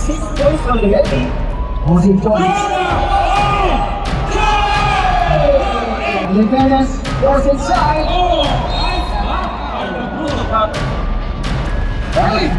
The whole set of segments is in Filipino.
6 points already. Posing Jonas. Livenas goes inside. Hey!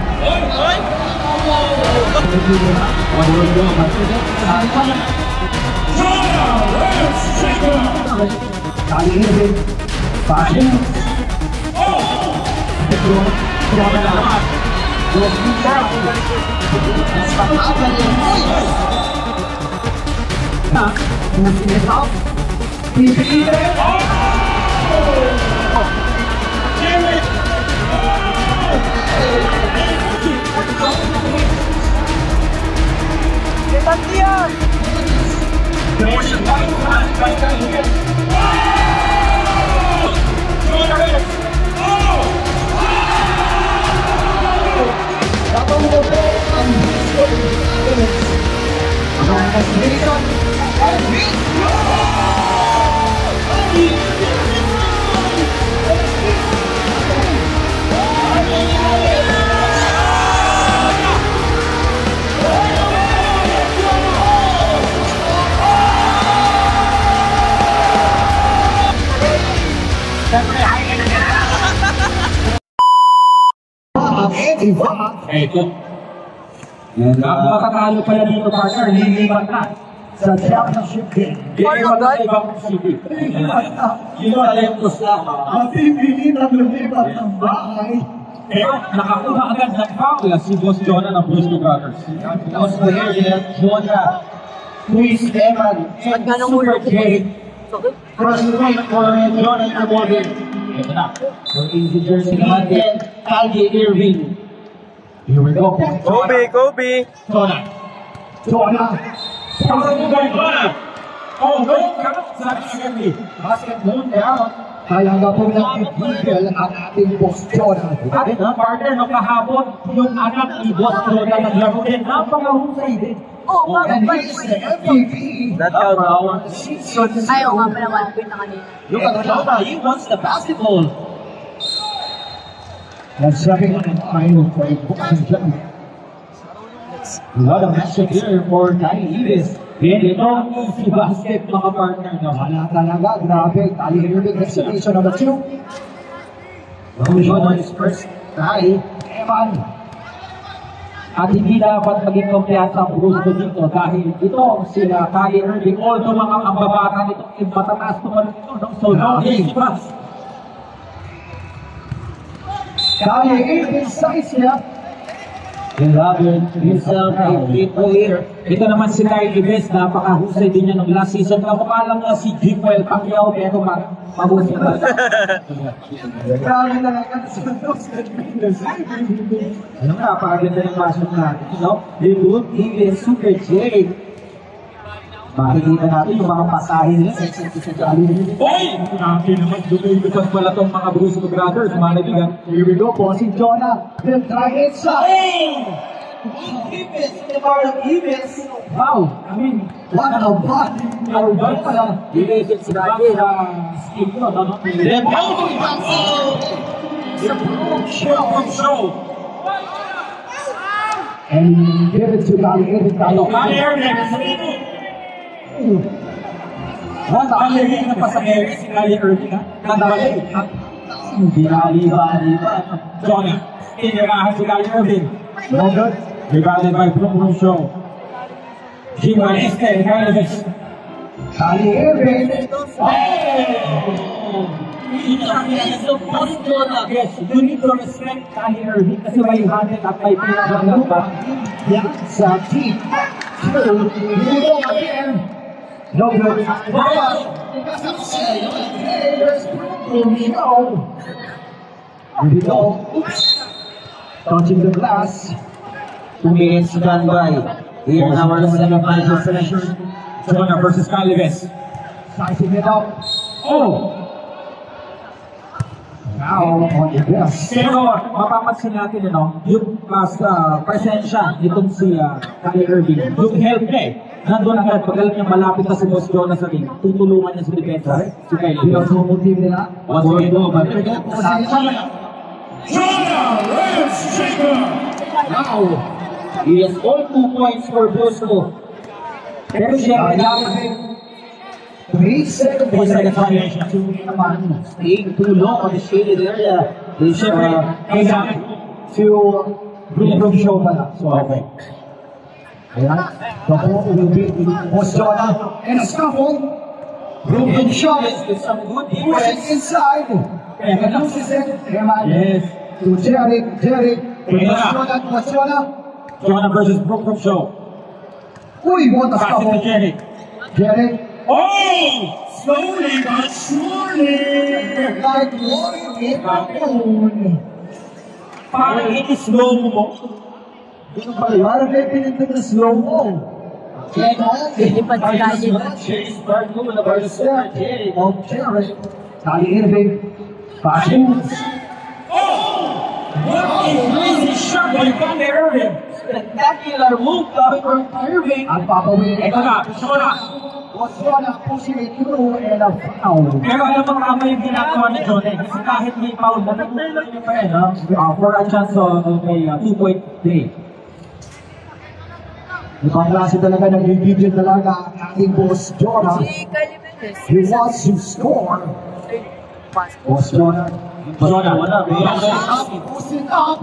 Matatalo pala dito, partner, hindi na sa championship game. Ibang city. Ang pipili ng lumipat ng bahay. Pero nakakuha agad ng foul si Boss Jonah ng Brusco Brothers. Also here, Jonah, Luis Eman, and Super J. Cross-point for Jonah and Morgan. Ito na. Yung easy jersey naman din, Aldi Irving. Here we go. Kobe! Jonah. Oh, go! Sabi si Gandhi. Basketball down. Kaya nga po ng ibigil ang ating Boss Jonah. At partner, no kahapon, yung anak ni Boss Jonah naglaro din. Napakahusay din. And he's the MVP. That's how our season. Ayaw nga pala 1 point na kanina. Look at Jonah, he wants the basketball. That's something on an island for a boxing jump. What a matchup here for Tali Ibis. Ito, easy basket mga partner. Wala talaga, grabe. Tali Irving, exhibition number 2. Jonah is first. Tali, Evan. At hindi dapat maging kumpiyansa ang Brusco dito dahil ito sila Tali Irving. Although mga ambabata nito, matataas naman ito. So, no easy pass. Tali Irving size niya. Elaborate himself a three-pointer. Ito naman si Kyle Ives, napakahusay din niya nung last season. Kapalang na si Jifuel Pacquiao, pero mahusay na. Grabe talaga sa Ano nga, napakaganda ng pasok natin. Debut, Ives, Super J. Makikita natin yung mga pasahin nila sa Tali Irving. Oy! Natin naman, dumibigan pala itong mga Brusco Brothers, manabigan. Here we go, posing Jonah. They'll try it shot. Wow! I mean, What a body. our ball pala. Related si Dagi sa skill nyo, no? Show! And give it to Tali Irving. Kali Irving! Nandali na pa sa area si Kali Irving, ha? Nandali. Bali-bali-bali. Jonah, inirahan si Kali Irving. No good. Rebounded by Bruno Show. Jim Mariste, Kalivis. Tali Irving. Yes, you need to respect Kali Irving kasi may handed at may pinagandang ba? Yeah, sa team. Here we go again. No good. Here we go. Oops. Touching the glass. 2 minutes gone by. Here in our semi-final session. Jonah versus Kalivis. Sizing it up. Oh! Now on the glass. Pero mapapansin natin, yung presensya nitong si Kali Irving, yung help niya nandun agad, pag alam niya malapit na si Boss Jonah sa ring, tutulungan niya sa depensa, si Kali Irving. Yung motive nila. Once again, Jonah Rams Jacob! Now, He has all 2 points for Bosco. Pero siyempre, Three seconds. Staying too long on the shaded area. They siyempre, kailangan To Broom Show pala. So, okay. Ayan. Naku, uwi. Boss Jonah. And a scuffle. Broom Show. with some good Pushing defense. inside. And loses it. Eman. Yes. To Jeric. Boss Jonah. Jonah versus Brooklyn Show. Uy, what a Pass it to scuffle. Jerry. Jeric. Oh! Slowly but surely! Like water in the moon. Parang ini-slow mo. Ganun pala yun. Parang may pinintag na slow mo. Lipad si Kanye. Chase Bartolo versus Jerry. Of Jeric. Kali Irving. Passing. What a crazy shot by Kanye Irving! Spectacular move coming from Irving. At papawin. Ito na, Jonah. What's Jonah pushing it through and a foul. Pero alam mo tama yung ginagawa ni Jonah. Kasi kahit may foul, natutunan niya pa rin. For a chance of a 2-point play. Ibang klase talaga ng bibigyan talaga ang ating boss Jonah. Si Kylie Mendes. He wants to score. Ay, pass. Boss Jonah. Jonah, Push it up.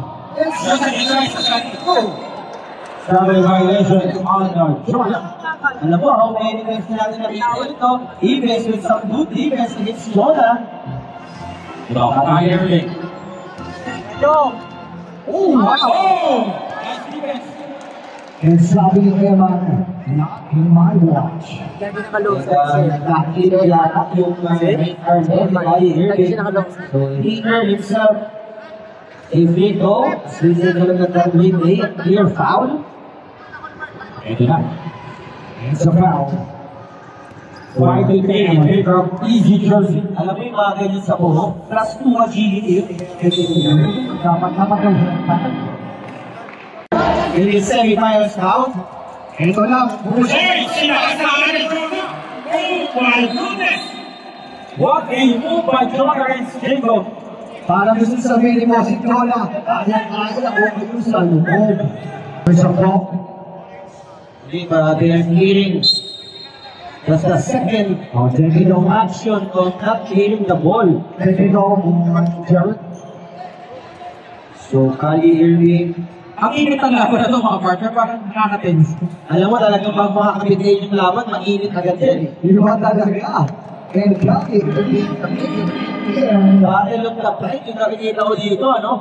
Travel violation on Jonah. Alam mo, how many times na natin nakita ito? Ives with some good defense against Jonah. Kanye Irving. Yo! Oh, wow. Nice defense. And sabi ni Eman, not in my watch. Lagi nakalose. Nakita yata yung main card mo, Kali Lagi Irving. siya nakalose. So he earned himself a free throw. Switching talaga ng replay. Clear foul. Ito na. It's a foul. Widely paid in favor of easy jersey. Alam mo yung mga ganyan sa buhok? Plus 2 agility. Dapat naman yung In the semifinals now, ito lang. Push. Hey, sinakasama ni Jonah! Oh my goodness! What a move by Jonah against Jacob! Parang gusto sabihin mo si Jonah, kaya ako sa loob. There's a block. they are hearing just a second Take it on. action of not hitting the ball. Take it on. Jared. So, Kali Irving, Ang init ang laban na ito mga partner, parang nakaka-tense. alam mo talagang pag makakabit na yung laban, mainit agad yan eh. Yun ba talaga? And Kali, Battle of the Pride, yung nakikita ko dito, ano?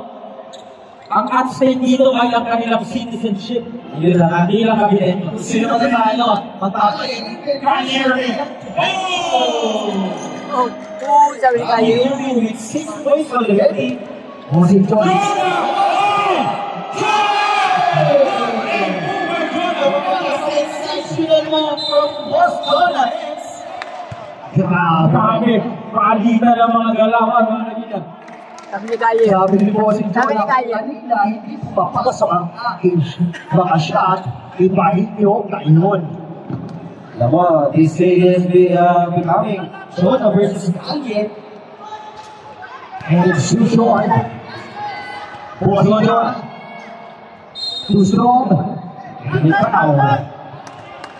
Ang at stake dito ay ang kanilang citizenship. Yun lang. Hindi lang kabitin. Sino pa na ano? Matalo eh. Kanye Irving! Oh, sabi ni Kali Kylie. Irving with 6 points already. o si Jonah. Sensational move from Boss Jonah. Grabe. Grabe! Palitan ang mga galawan, mga kaibigan. Sabi ni Kylie. Sabi ni Bossing Sabi ni Jonah, Kali. kanina hindi papasok ang aking baka shot, ibahin niyo ngayon. Alam mo, this series becoming Jonah versus Kali. And it's too short. Bossing Jonah. Too strong. Hindi pa tao.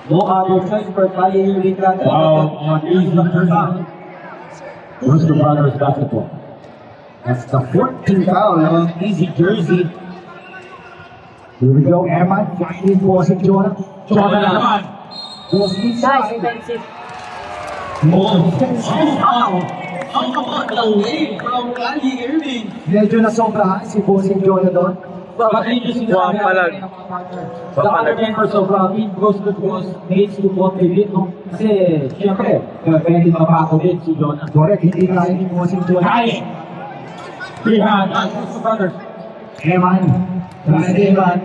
No other choice for Kali Irving. On easy jersey. Brewster Brothers basketball. That's the 14th foul on easy jersey. Here we go, Eman, finding Bossing Jonah. Jonah na naman. Goes Nice, inside. defensive. How about the wave from Kali Irving? Medyo nasobrahan si Bossing Jonah doon. But yun yung sinasabi natin, the other members of Team Ghost to Ghost needs to contribute, no? Kasi, siyempre, pwede mapako din si Jonah. Correct, hindi kaya ni Bossing Jonah. Kaya! Pihan ang Brewster Brothers. Eman, try Eman.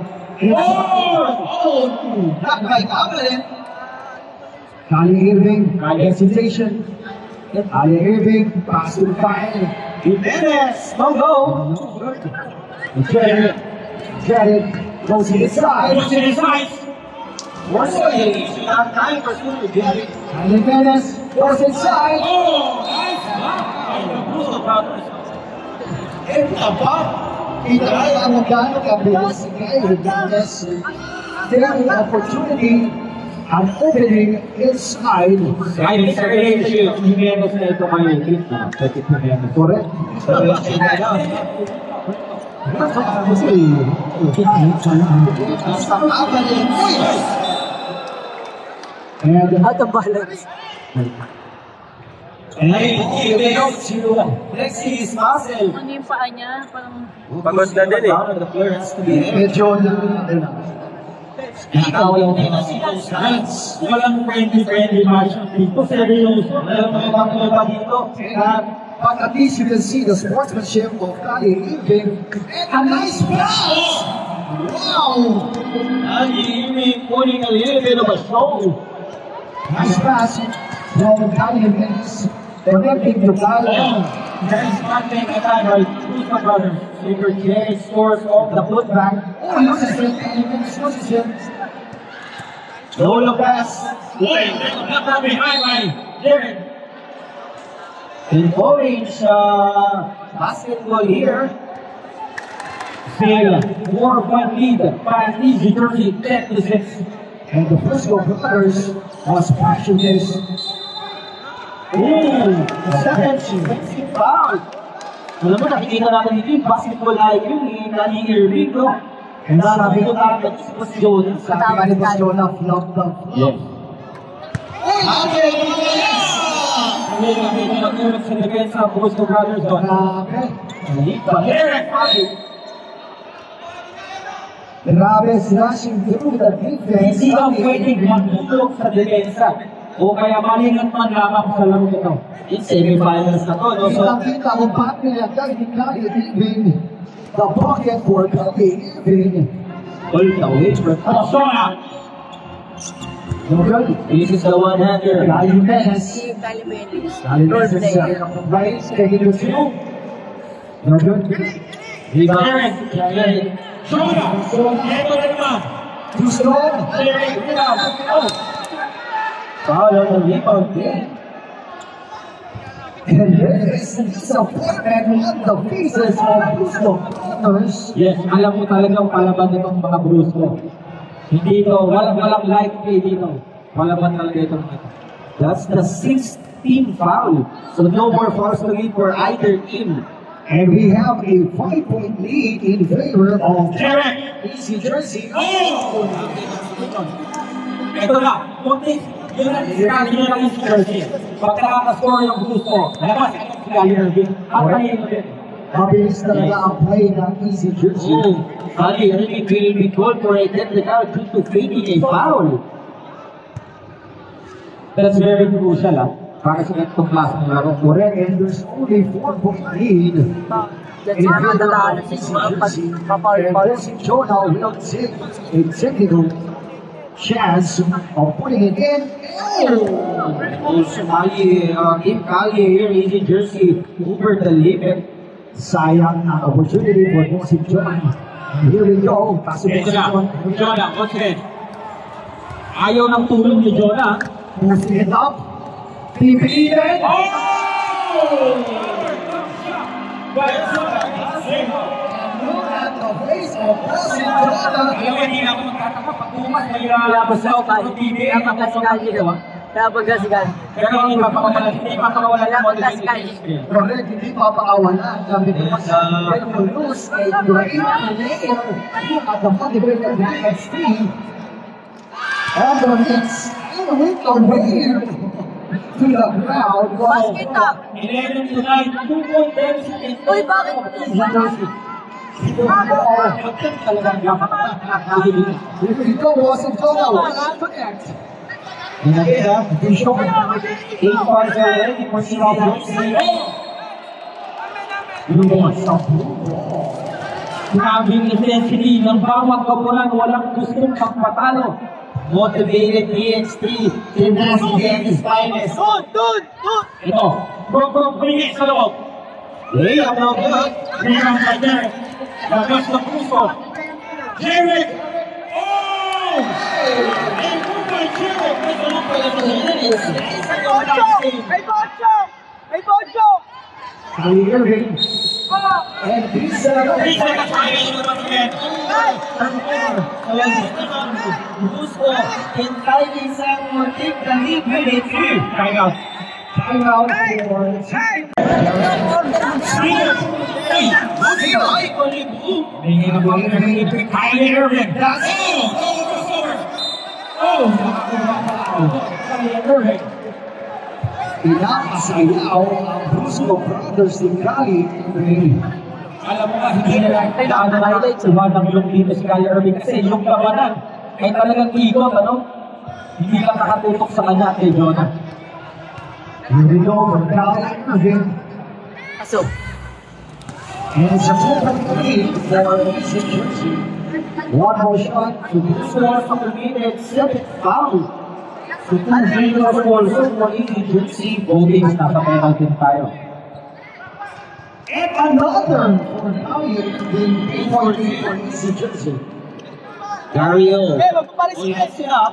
Not by Kali. Kali Irving, Kali. hesitation. Kali Irving, pass to Kyle. Jimenez, no. Jared goes inside. What's in his eyes? Fortunately, she had time for Super Jerry. Kyle Jimenez goes inside. Oh, nice block by the Brewster Brothers. It's a pop. Kita ang magkano kabilis si Kyle Hernandez. Very opportunity and opening inside. Ay, Mr. Relationship, Jimenez na ito kay Cristiano. Pwede Jimenez. Correct. And Out of balance. Next is Marcel. Ano yung paa niya? Parang... Pagod na din eh. The player has to be medyo nakawalaw na si Coach Hans. Walang friendly match dito. Seryoso. Walang mga pa dito. but at least you can see the sportsmanship of Kali Irving. A nice pass! Wow! And Irving putting a little bit of a show. Nice pass from Kali Irving. Connecting to Kali. There is nothing at all right. Tusa brothers. Baker J scores off the putback. Oh, loses it. Loses it. Low pass. Wait, not from behind by Jared. In orange basketball here. Still 4-1 lead. Pass easy jersey 10-6. And the Frisco Brothers was passion this. Ooh, second defensive foul. Alam mo, nakikita natin dito yung basketball IQ ni Kali Irving, no? And Sabi sabi ko ko natin si Boss Jonas. sabi nga ni Boss Jonah, flop. Yes. Hindi nakikita ng unang sa depensa ng Frisco Brothers doon. Grabe, slashing through the defense. Hindi ka pwedeng magtulog sa depensa. O kaya malingat man lamang sa laro ito. It's semifinals na to, no? So, Kita ko back nila dahil ni Kali Irving. The bucket for Kali Irving. all the way for Sona! No good. This is the one-hander. Kali Jimenez. Si Kyle Mendes. Kali Jimenez. Right, taking the shoot. No good. Jared! Sona! Ito na naman! Too strong. Jared, rebound! Oh! Foul on the rebound there. And there is disappointment on the faces of Frisco Brothers. Yes, alam mo talagang palaban itong mga Brusco. Hindi ito, walang light play dito. Palaban talaga itong ito. That's the 6th team foul. So no more fouls to give for either team. And we have a 5-point lead in favor of Jared! Easy Jersey. Oh! Ito na, kunti. Yun ang iskali niya ng East Jersey. Pag nakakascore yung Brusco, labas si Kali Irving. At kayo din. Mabilis talaga ang play ng Easy Jersey. Kali Irving will be called for a technical due to fading a foul. That's very crucial para sa itong klase ng laro. Correct, and there's only 4-point lead. That's why matatalo si And pag-paul-paul. si Jonah will take a technical chance of putting it in. Also, Team Kali here is in Jersey over the limit. Sayang ang opportunity for si Jonah. And here we go. Pass it Ito to na, Jonah. Jonah, once again. Ayaw ng tulong ni Jonah. Posting it up. Pipitin. At the face of si Jonah. Alam mo, hindi na ako magtataka pag umas, may lalabas sa Kaya pagka si Kyle yun. Kaya pagka si Kyle. Pero hindi mapakawala Kaya ng pagka si Kyle. Correct, hindi papakawalan. Sabi ko mas when you lose and you are in the lane, you are the motivated NXT. And the Knicks in with the wave to the crowd. Basket na! 11 to 9, 2-point deficit. Uy, bakit? Talagang Ito was in Jonah, wala connect. And again, the short 8 points already for Sirop Jersey. Grabe yung intensity ng bawat kapunan, walang gustong pagpatalo. Motivated DXT, tenacity at his finest. Ito, Bro, bigay sa loob. Layup no good. Rebound by Derek. Labas ng puso. Derek! Oh! A move by Derek. May bocho! May bocho! Kali Irving And this Gusto, hintay isang muntik na minutes. Timeout. timeout for Bigyan ng ball na nag-iipit. Kylie Irving. Oh! Kylie Irving. Pinapasayaw ang Brusco Brothers ni Cali. Alam mo nga, hindi na lang kailangan na highlight sa ng yung dito si Kylie Irving kasi yung labanan ay talagang ikot, ano? Hindi lang nakatutok sa kanya kay Jonah. Here we go for Cali Irving. Pasok. And it's a 2-point lead for Easy Jersey. One more shot to score from the minute, second foul. So, 2 minutes also for Easy Jersey. Voting nasa penalty tayo. And another for Cali Irving, 3-point lead for Easy Jersey. Dario. Magpaparis sila.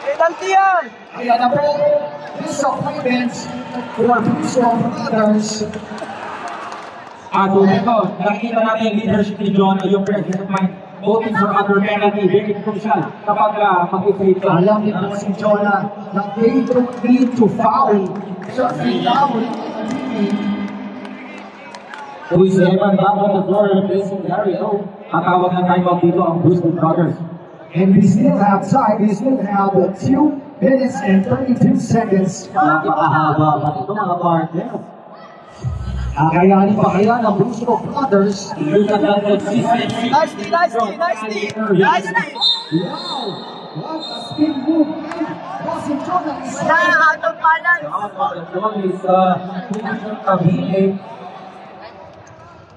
Penalty yan! Ayan na po, disappointments for Brusco Brothers. Tuloy ko, nakikita natin yung leadership ni Jonah, yung president mind, voting for under penalty, very crucial kapag mag-i-free throw. Alam niyo po si Jonah na they don't need to foul. Certainly now, Luis Evan back on the floor replacing Dario. Ang tawag ng timeout dito ang Brusco Brothers. and we still have time, we still have 2 minutes and 32 seconds. Napakahaba pa ito mga partner. Kakayanin pa kaya ng Brusco Brothers. Nicely! Wow! What a spin move! Bossing Jonah is Wala na, out of balance.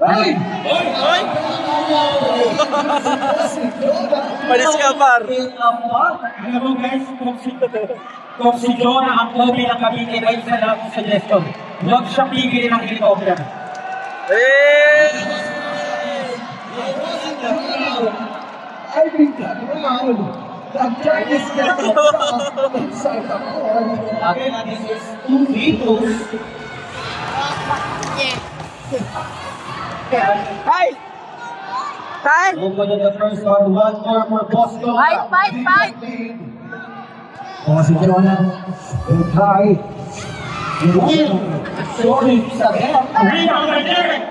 Hey! Palis ka, par. Alam mo guys, kung si Jonah ang kobe ng Cavite, may isa lang akong suggestion. Huwag siya pigilin ng helicopter. I think that round, the Chinese get the ball inside the court. Again, this is 2 vetoes. Hey! Time! Open in the first one more for Boston. Fight! Bossing Jonah, and Kai. Sorry, Isabel. Rebound by Derek!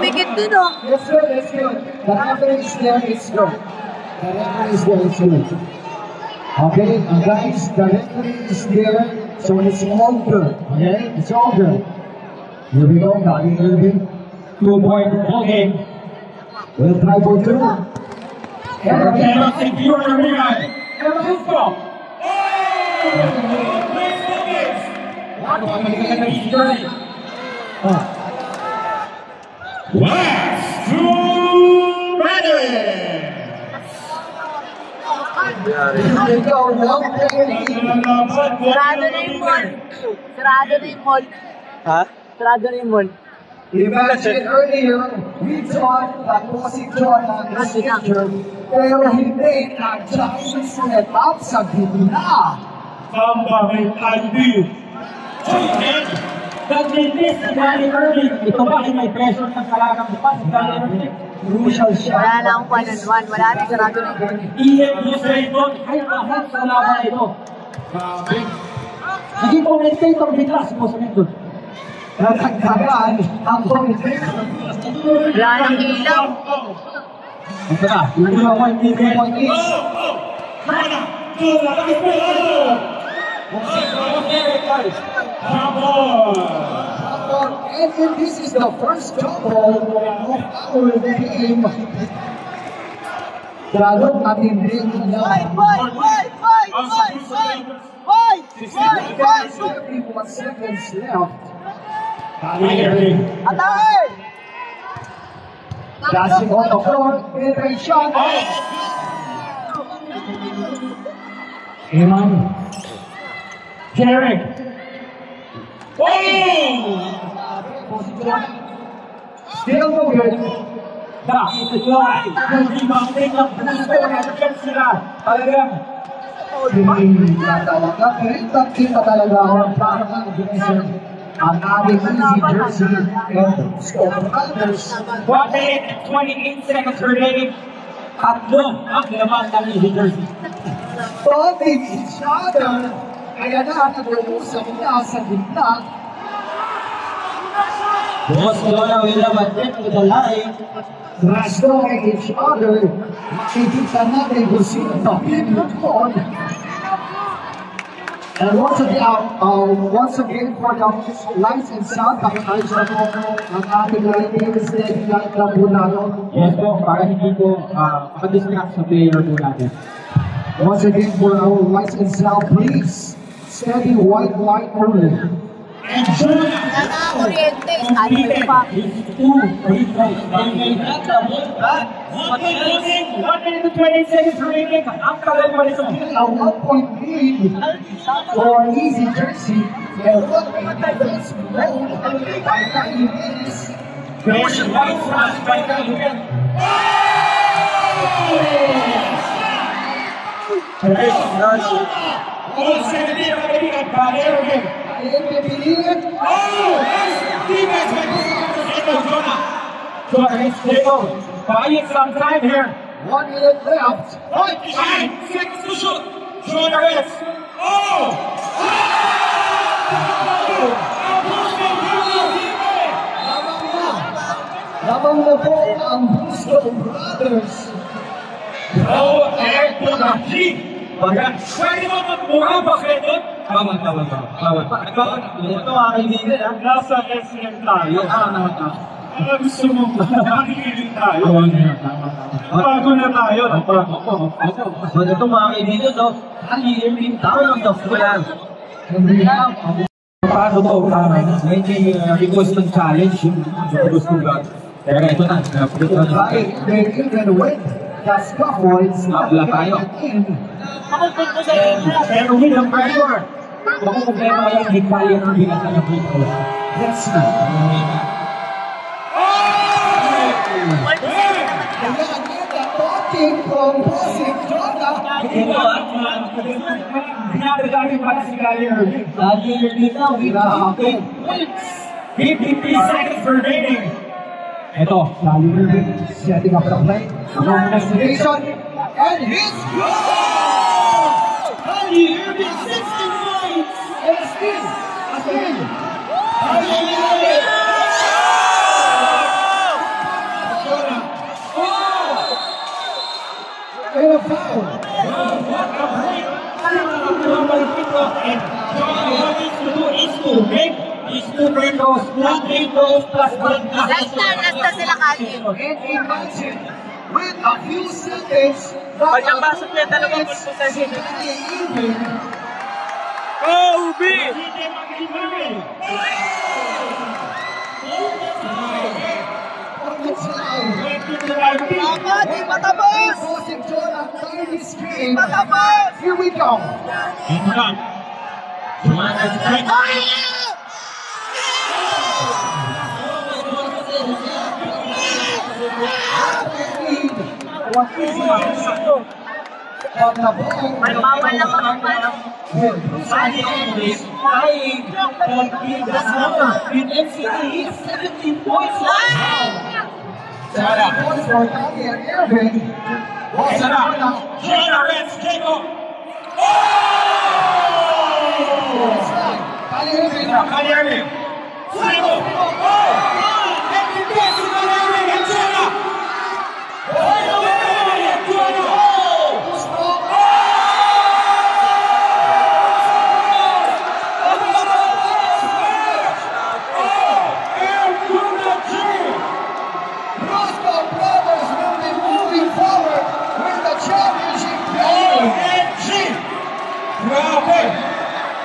Bigit din, oh. That's good, that's good. The referee is there, it's good. The referee is there, it's good. Okay, guys, the referee is there, so it's all good. Okay, it's all good. Here we go, Cali Irving. 2-point ball game. We'll try for 2. Pero secure the rebound. Brusco! Last 2 minutes! Here we go, 1-point lead. Sarado na yung mall. Sarado na yung mall. Ha? Sarado na yung mall. Imagine earlier, we thought that Bossing Jonah is injured, pero hindi, nag-Chinese net up sa gitna. Samba may ID. Nag-release si Kylie Irving. Ito ba ay may pressure ng talagang bukas si Kylie Irving? Crucial shot. Wala na akong 1-on-1. Wala na, sarado na yung mall. Ian Lucero ay lahat sa laban ito. Naging commentator bigla si Boss Mendon. Nagkagdagan ang commentator. Wala nang ilaw. Ito na. 2-point lead. And then this is the first double of our game. Lalong matindi ang laban. 31 seconds left. Atay! Dashing on the floor, mid-range shot. Iman. Derek. Still no good. Dahil ito ay rebounding ng Booster Energy sila. Talagang Talaga, kita talaga ako para mag-defensive. Ang aming easy jersey and score others. 1 minute and 28 seconds remaining. Tatlo ang laman ng easy jersey. Bumping each other. Kaya na nag-uusap na sa gitna. Boss Lola will have a trip to the line. Destroying each other. Makikita natin kung sino tapinit ko. And once again for the lights and sound, pakikayos na po ang ating lighting steady light na po natin. Yes po, para hindi po makadistract sa player po natin. Once again for our lights and sound, please steady white light only. And Jonah Kuryente, sabi ko pa. One minute and 20 seconds remaining. Ang tagal pa nito. A 1-point lead for easy jersey and 1 defense mode by 90 minutes. There's white flash by Calvin. Oh, 17 already at Calvin. Oh, defense by Jonah. Jonah is stable. Buying some time here. 1 minute left. 9 seconds to shoot. Jonah is. Oh! Lamang na po ang Busco Brothers. Oh, and to the heat. Pwede mo magmura ba kayo doon? Bawal. Ito ang kaibigan ha. Nasa SM tayo. Gusto mo makikinig tayo. Bago na tayo. So ito mga kaibigan, no? Ang tao ng Dafulan. And we have Paano to? May request ng challenge yung gusto ko. Kaya ito na. they even with the scaffolds. Abla tayo. Pero with the pressure. Baka problema kaya hindi kaya ng binasa ng dito. Let's see. From Bossing Jonah. Pinadagari para si Gallier. Lagi dito, Grabe. 53 seconds remaining. Ito. Setting up the play. Investigation. And his goal! Gallier with 16 points. And still, again. And a foul. Last na sila kanina. And imagine, with a few seconds, Pagkapasok niya, dalawang possession. Oh, B! Tama, di matapos! Here we go. May bawal na mga pala.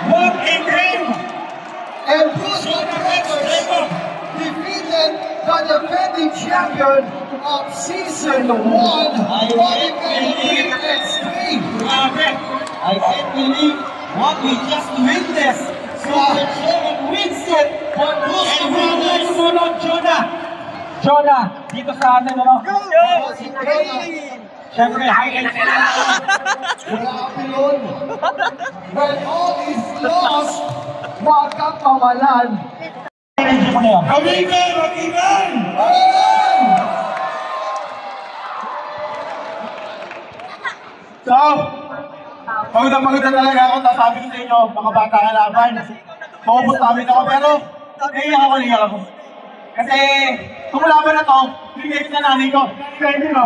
What a game! And Busco Brothers defeated the defending champion of season 1, I can't believe what we just witnessed. So the champion wins it for Busco Brothers. Jonah! Jonah, dito sa atin, ano? Siyempre, highlight nila. Grabe yun. When all is lost, wag kang mawalan. Hindi mo na yun. Kamigan! Kamigan! So, magandang talaga ako, tapos sabi ko sa inyo, mga bata ka laban. Maubos namin ako, pero naiyak ako. Kasi, kung laban na to, bigay ko sa nanay ko. Thank you.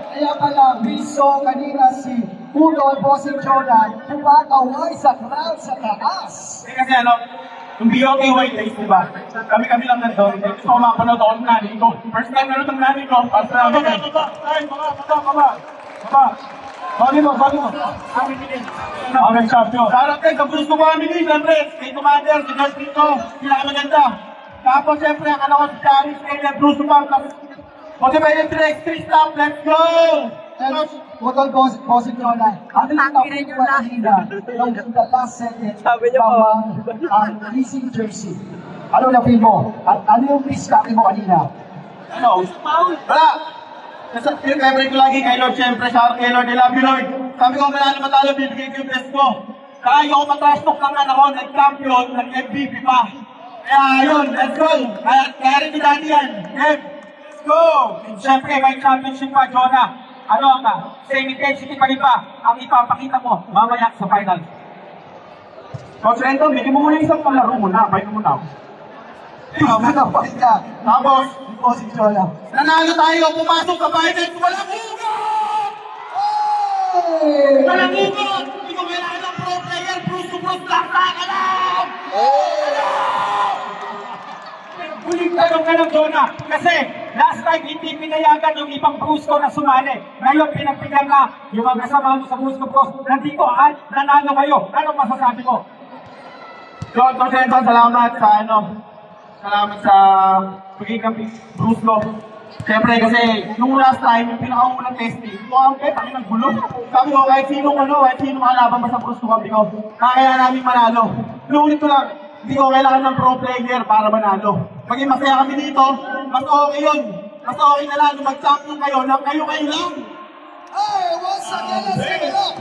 Kaya pala, we saw kanina si Udol Bossing Jordan pumakaway sa crowd sa taas. Kasi ano, yung BOK White Days, diba? Kami lang nandun. Gusto ko mapanood ako ng nanay ko. First time nanood ng nanay ko. Baba! Bali mo. Okay, champion. Sarap kayo, sa Bruce family, siyempre. Kay Commander, si Justin ko, sila maganda. Tapos siyempre, ang anak ko si Charis, kay Bruce Family. Motivated to next 3 stop, let's go! Udol Bossing Jordan, ano yung tapos ko kanina nung the last second ang leasing jersey? Ano na feel mo? At ano yung miss mo kanina? Ano? Wala! Yung favorite ko lagi kay Lord, siyempre, shout kay Lord, I love you Lord. Sabi ko, manalo matalo, bibigay ko yung best ko. Kaya ayoko matrastok ng anak ko, nag-champion, nag-MVP pa. Kaya yun, let's go! Kaya rin ni Daddy yan. Let's go! Siyempre, may championship pa, Jonah. Ano ang same intensity pa rin ba ang ipapakita mo mamaya sa final? Coach Rento, bigyan mo muna isang palaro muna. Bike mo muna. Tapos ka, Tapos, Bossing Jordan. nanalo tayo, pumasok sa finals, walang ugot! Walang ugot! Hindi ko kailangan ng pro player, Bruce to Bruce lang ka lang! Huling tanong na ng Jonah, kasi last time hindi pinayagan yung ibang Brusco na sumali. Ngayon pinagpigan na yung mga kasama mo sa Brusco Pros. Nandito at nanalo kayo. Anong masasabi mo? Coach Rento, salamat sa salamat sa pagkikang Brusco. Siyempre kasi nung last time, yung pinakaunang testing, ang gulo. Sabi ko, kahit sinong kalaban pa sa Brusco, sabi ko, kaya namin manalo. Inuulit ko lang, hindi ko kailangan ng pro player para manalo. Maging masaya kami dito, mas okay yun. Mas okay na lang, mag-champion kayo lang. Hey, once again, let's give it up.